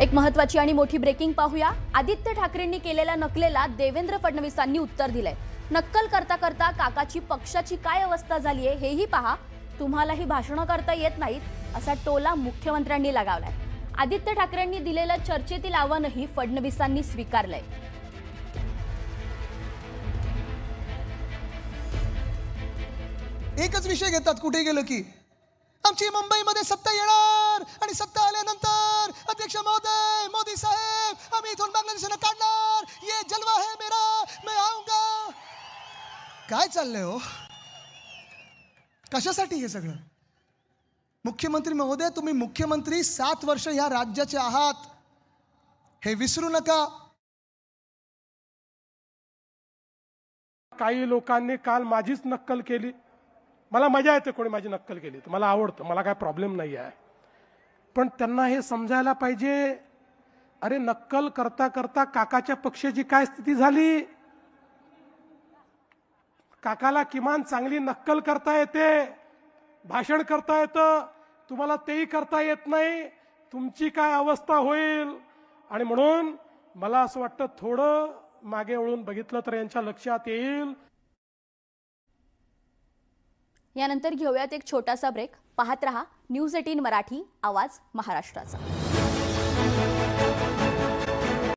एक महत्त्वाची आणि मोठी ब्रेकिंग पाहूया। आदित्य ठाकरेंनी केलेल्या नकलेला देवेंद्र फडणवीसांनी उत्तर दिलंय। नक्कल करता करता काकाची पक्षाची काय अवस्था झालीये हेही पहा। तुम्हालाही भाषण करता येत नाहीत असा टोला मुख्यमंत्र्यांनी लगावलाय। आदित्य ठाकरेंनी दिलेलं चर्चेतील आव्हानही फडणवीसांनी स्वीकारलंय। एकच विषय घेतात कुठे गेलं की आमची मुंबईमध्ये सत्ता येणार आणि सत्ता आल्यानंतर अध्यक्ष महोदय, मोदी साहेब, आम्ही इथून बांगलादेशाला काढणार, ये जलवा है मेरा, मैं आऊंगा। काय चाललंय हो? कशासाठी हे सगळं? मुख्यमंत्री महोदय, तुम्ही मुख्यमंत्री 7 वर्ष या राज्याचे आहात, हे विसरू नका। काही लोकांनी काल माझीच नक्कल केली। मला मजा येते कोणी माझी नक्कल केली तर, मला आवडतं, मला काय प्रॉब्लेम नाही आहे। पण त्यांना हे समजायला पाहिजे, अरे नक्कल करता करता काकाच्या पक्षाची काय स्थिती झाली। काकाला किमान चांगली नक्कल करता येते, भाषण करता येतं, तुम्हाला तेही करता येत नाही। तुमची काय अवस्था होईल। आणि म्हणून मला असं वाटतं थोडं मागे वळून बघितलं तर यांच्या लक्षात येईल। यानंतर घेऊयात एक छोटासा ब्रेक। पाहत रहा न्यूज 18 मराठी, आवाज महाराष्ट्राचा।